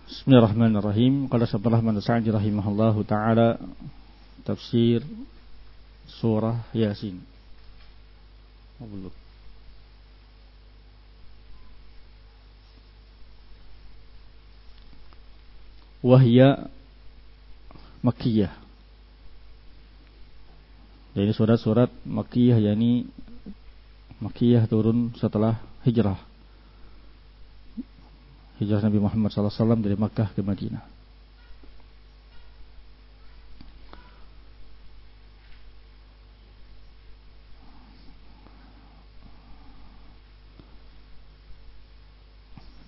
Bismillahirrahmanirrahim. Qala Syaikhul Rahman Sa'di rahimahullahu taala tafsir surah Yasin. Wahya Makkiyah. Jadi surat-surat Makkiyah, yakni Makkiyah turun setelah hijrah Nabi Muhammad SAW dari Makkah ke Madinah.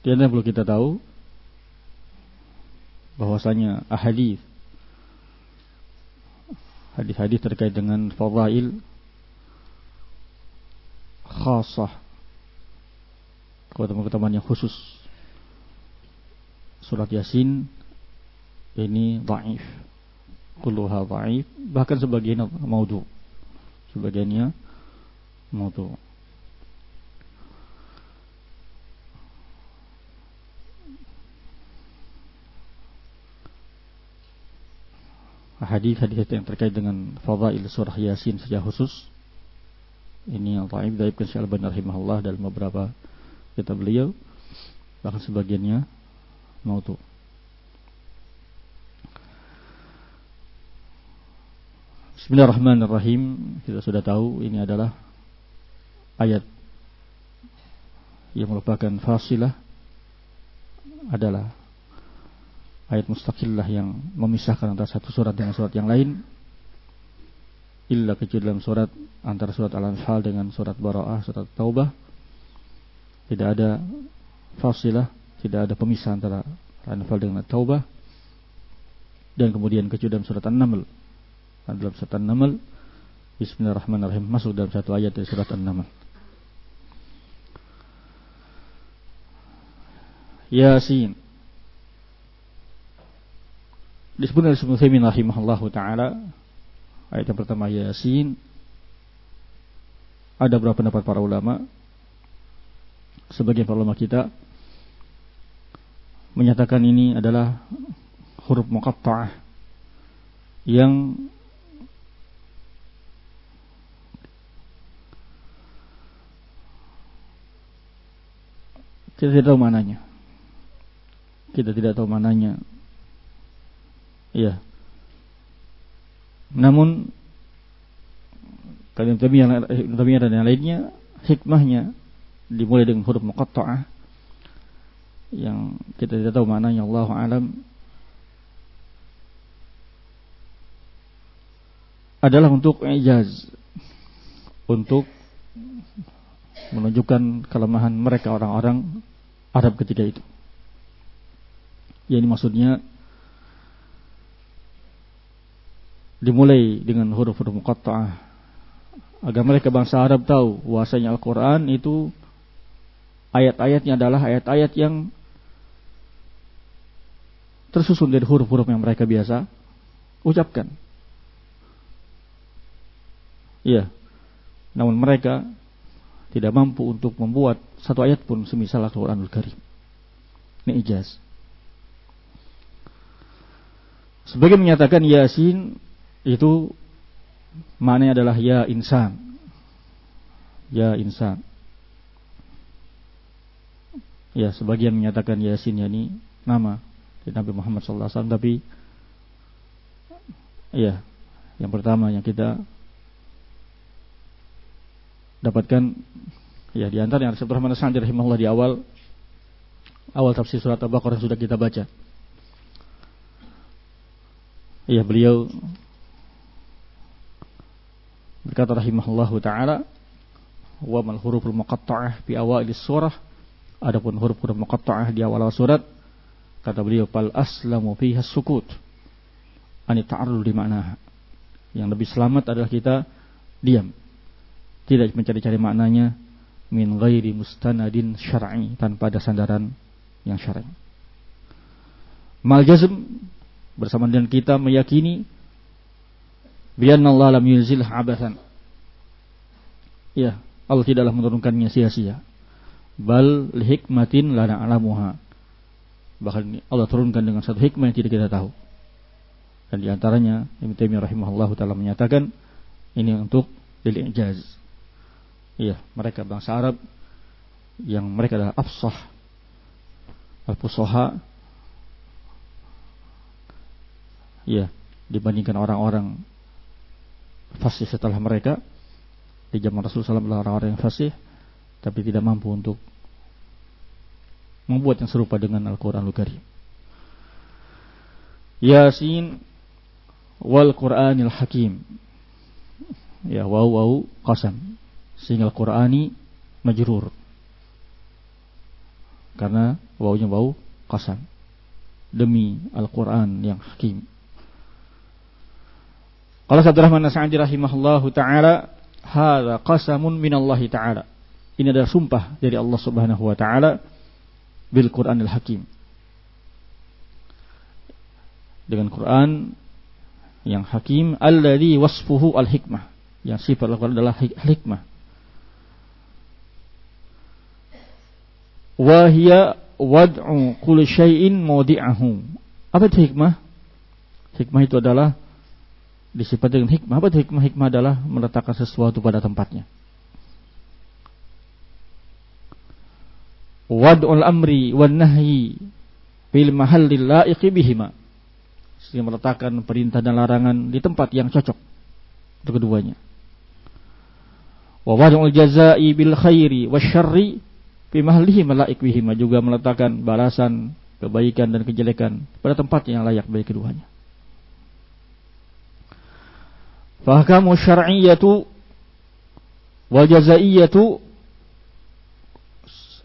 Dan yang perlu kita tahu bahwasanya hadis terkait dengan fadail khasah, keutamaan yang khusus surat Yasin ini dhaif, kulluha dhaif, bahkan sebagiannya maudhu. Hadis-hadis yang terkait dengan fadail surah Yasin secara khusus ini yang dhaif, dhaifkan Syekh Al-Albani rahimahullah dalam beberapa kitab beliau, bahkan sebagiannya maudhu. Bismillahirrahmanirrahim. Kita sudah tahu ini adalah ayat yang merupakan fasilah, adalah ayat mustaqillah yang memisahkan antara satu surat dengan surat yang lain, illa kecuali dalam surat antara surat Al-Anfal dengan surat Bara'ah, surat Taubah tidak ada fasilah, tidak ada pemisah antara Al-Anfal dengan Taubah. Dan kemudian kecuali dalam surat An-Naml. Dalam surat An-Naml, Bismillahirrahmanirrahim, masuk dalam satu ayat dari surat An-Naml. Yasin. Disebut oleh Ibnu Utsaimin rahimahullahu taala, ayat yang pertama Yasin, ada beberapa pendapat para ulama. Sebagian para ulama kita menyatakan ini adalah huruf muqatta'ah yang kita tidak tahu maknanya. Ya. Namun Ibnu Taimiyah dan yang lainnya, hikmahnya dimulai dengan huruf muqatta'ah yang kita tidak tahu maknanya, Allahu a'lam, adalah untuk ijaz, untuk menunjukkan kelemahan mereka orang-orang Arab ketika itu. Ya, ini maksudnya dimulai dengan huruf-huruf muqatta'ah agar mereka bangsa Arab tahu bahwasanya Al-Quran itu ayat-ayatnya adalah ayat-ayat yang tersusun dari huruf-huruf yang mereka biasa ucapkan. Ya, namun mereka tidak mampu untuk membuat satu ayat pun semisal Al-Quranul Karim. Ini ijaz. Sebagian menyatakan Yasin itu maknanya adalah ya insan. Ya insan. Ya, sebagian menyatakan Yasin yakni nama Nabi Muhammad SAW, tapi ya, yang pertama yang kita dapatkan ya di antara yang Syekh Rahman Sa'di rahimahullah di awal tafsir surat Al-Baqarah sudah kita baca. Ya, beliau berkata rahimahullahu taala, wa mal huruful muqatta'ah fi awailis surah, adapun huruf-huruf muqatta'ah di awal surat, kata beliau, fal aslamu fiha sukut ani ta'arrud di makna. Yang lebih selamat adalah kita diam, tidak mencari-cari maknanya, min ghairi mustanadin syar'i, tanpa ada sandaran yang syar'i. Mal jazm, bersama dengan kita meyakini bianna Allah lam yunzil abathan. Ya, Allah tidaklah menurunkannya sia-sia. Bal lihikmatin la na'lamuha. Bahkan Allah turunkan dengan satu hikmah yang tidak kita tahu. Dan di antaranya Ibnu Taimiyah rahimahullahu taala menyatakan ini untuk lil i'jaz. Iya, mereka bangsa Arab yang mereka adalah afsah al-fusaha, iya, dibandingkan orang-orang fasih setelah mereka. Di zaman Rasulullah SAW adalah orang-orang yang fasih tapi tidak mampu untuk membuat yang serupa dengan Al-Quranul Karim. Yasin wal Qur'anil Hakim. Ya, waw qasam. Sehingga Al-Qur'ani majrur. Karena wawunya waw qasam. Demi Al-Qur'an yang hakim. Qala Abdurrahman As-Sa'di rahimahullahu taala, hadza qasamun minallahi taala. Ini adalah sumpah dari Allah Subhanahu wa taala bil Qur'anil Hakim. Dengan Quran yang hakim, alladzi wasfuhu al-hikmah. Yang sifat Al-Quran adalah hikmah. Wa hiya wad'u kulli syai'in mawdi'ahu. Apa itu hikmah? Hikmah itu adalah disifati dengan hikmah. Apa itu hikmah? Hikmah adalah meletakkan sesuatu pada tempatnya. Wad'ul amri wan nahyi fil mahallil la'iqi bihima. Sehingga meletakkan perintah dan larangan di tempat yang cocok untuk keduanya. Wa wad'ul jazaa'i bil khairi wasyarri fi mahallihi malaik bihima, juga meletakkan balasan kebaikan dan kejelekan pada tempat yang layak bagi keduanya. Fa ahkamu syar'iyyatu wal jaza'iyyatu,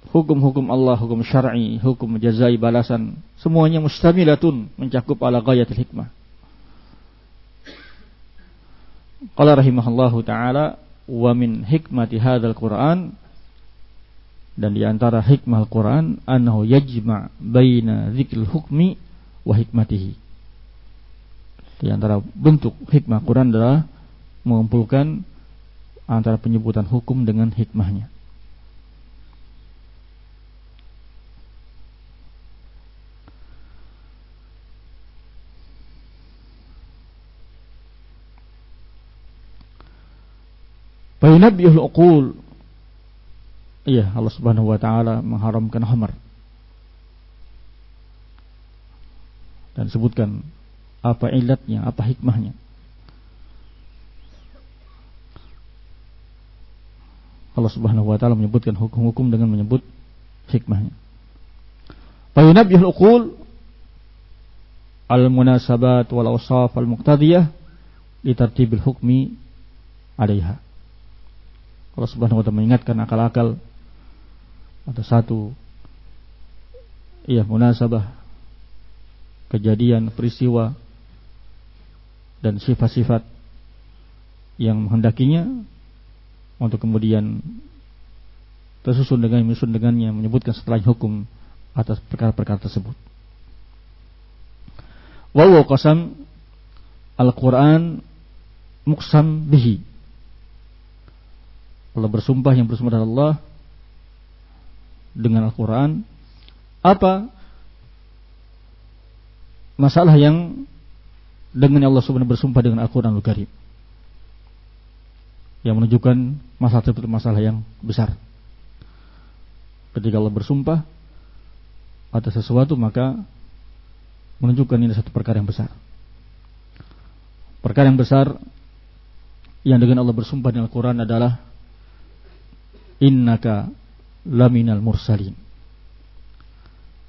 hukum-hukum Allah, hukum syar'i, hukum jazai, balasan, semuanya mustamilatun, mencakup ala ghayatil hikmah. Qala rahimahullahu ta'ala, wa min hikmati hadzal Qur'an, dan di antara hikmah Al-Qur'an, annahu yajma' baina dzikril hukmi wa hikmatihi. Di antara bentuk hikmah Quran adalah mengumpulkan antara penyebutan hukum dengan hikmahnya. Fainabbihul uqul. Iya, Allah Subhanahu wa taala mengharamkan khamar. Dan sebutkan apa ilatnya, apa hikmahnya. Allah Subhanahu wa taala menyebutkan hukum-hukum dengan menyebut hikmahnya. Fainabbihul uqul al-munasabat wal awsaf al-muqtadiyah li tartibil hukmi 'alaiha. Allah Subhanahu wa ta'ala mengingatkan akal-akal ada satu munasabah, kejadian, peristiwa dan sifat-sifat yang menghendakinya untuk kemudian tersusun dengannya, menyebutkan setelah hukum atas perkara-perkara tersebut. Wa huwa qasam Al-Qur'an muqsam bihi. Allah bersumpah, yang bersumpah adalah Allah dengan Al-Quran. Apa masalah yang dengan Allah Subhanahu bersumpah dengan Al-Quranul Karim, yang menunjukkan masalah seperti masalah yang besar. Ketika Allah bersumpah atas sesuatu, maka menunjukkan ini satu perkara yang besar. Perkara yang besar yang dengan Allah bersumpah dengan Al-Quran adalah innaka laminal mursalin.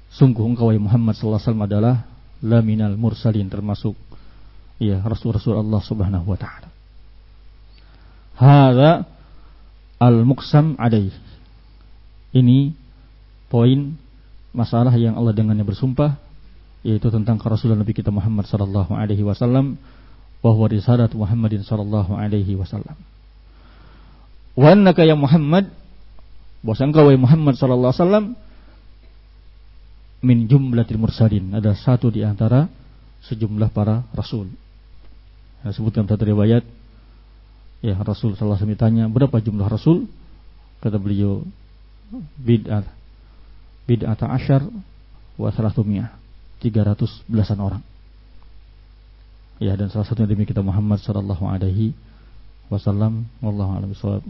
Sungguh engkau wahai Muhammad sallallahu alaihi wasallam adalah laminal mursalin, termasuk rasul-rasul Allah Subhanahu wa taala. Hadza al-muqsam alaih. Ini poin masalah yang Allah dengannya bersumpah, yaitu tentang kerasulan Nabi kita Muhammad sallallahu alaihi wasallam, wa huwa risalat Muhammadin sallallahu alaihi wasallam. Wa annaka ya Muhammad, bahwa engkau wahai Muhammad sallallahu alaihi wasallam min jumlatil mursalin, ada satu di antara sejumlah para rasul. Disebutkan satu riwayat, Rasul sallallahu alaihi wasallam ditanya, berapa jumlah rasul? Kata beliau, bid'ata asyar wa 300 belasan orang. Ya, dan salah satunya demi kita Muhammad sallallahu alaihi wasallam. Wallahu a'lam bishawab.